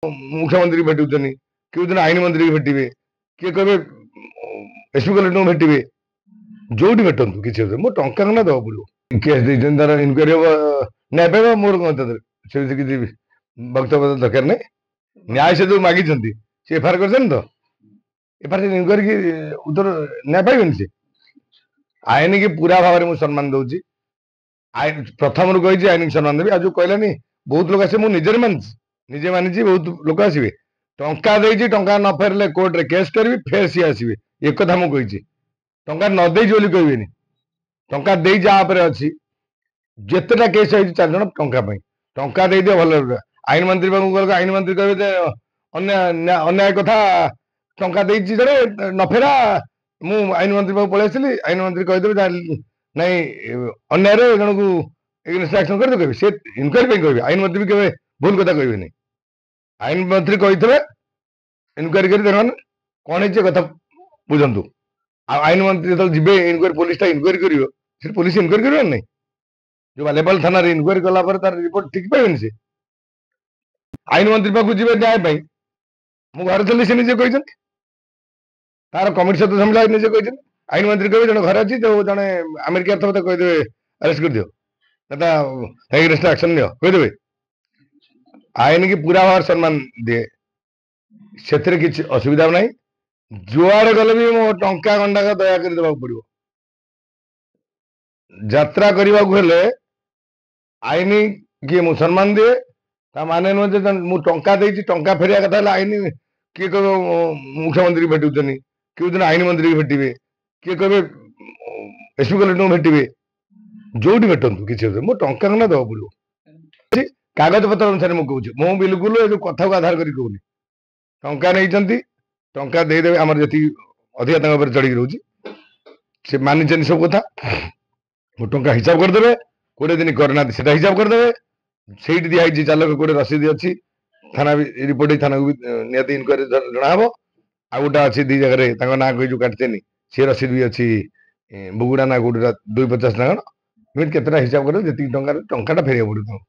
मुख्यमंत्री भेटुचनी किए दिन आईन मंत्री भेटे किए कहे एसपी कलेक्टर भेटे जो भेटतु किसी मो टंका ना दवा पड़ो केस तार इनक्वारी हम नहीं मोर कौन से किसी वक्तव्य दरकार नहीं न्याय से जो मागी सी एफआईआर कर तो एफआईआर इनक्वारी की उत्तर न्याय पाइबेनि से आईन की पूरा भाव में सम्मान दूसरी आईन प्रथम रू कही आईन की सम्मान देवी आज कहलानी बहुत लोग आसे मुझे निजे मानी बहुत लोग आसवे टंका देती टंका न फेरले कोर्ट रे केस करी फेर सी आसवे एक कथा मुझे टंका न दे कहबेनि टंका दे जापर अच्छी जितेटा केस है 4 जन टंका दे दियो भल आईन मंत्री पाखु आईन मंत्री कहे अन्याय कथा टंका दे जड़े न फेरा मु आईन मंत्री पाखु पलि आसली आईन मंत्री कहीदेवे नहीं अन्याय जन को एक्शन कर कहे से इनक्वारी कहे आईन मंत्री भी कहे भूल कथा कहे आईन मंत्री कही इनक्वारी कर कौन है कथा बुझंतु आईन मंत्री जो जी इनक्वारी पुलिस इनक्वारी कर पुलिस इनक्वारी कर नहीं जो बालेपाल थाना इनक्वारी कला तार रिपोर्ट ठीक पाइबेनि से आईन मंत्री पाखु जी न्याय मु घर थी से निजे कही तार कमिटी सहित समझा निजे कही आईन मंत्री कहे जन घर अच्छी जो जड़े अमेरिका थे कहीदे अरेस्ट कर दियो एक्शन नियो कहीदे आईन की पूरा भाव सम्मान दिए से किसी असुविधा ना जुआड़े गले भी मो टंका गंडाक दया कर देवा पड़ो यात्रा करने को आईन किए मु सम्मान दिए माने नुहे मु टंका देती टंका फेरिया कथा आईन किए कहे मुख्यमंत्री भेटुचनी किए दिन आईन मंत्री भेटे किए कहे एसपी कलेक्टर भेटे जो भेटतु किसी मो टंका ना दवा पड़ो कागज पत्र अनुसार मुझे मु बिल्कुल कथा को आधार कर कहूनी टंका नहीं टंका देदेवे आम जी अधिका चढ़ी रोचे से मानी सब कथा मो टंका हिसाब करदे 20 दिन करना से हिसाब करदे से दिखाई चालक कोड़े रसीद अच्छी थाना भी रिपोर्ट थाना को भी निहत इनक्वारी जना आ गोटा अच्छी दी जगह ना कही जो काटते सी रसीद भी अच्छी बुगुड़ा ना गोटा 250 ना कौन एमती केतटा हिसाब कर टंका फेरिया पड़ो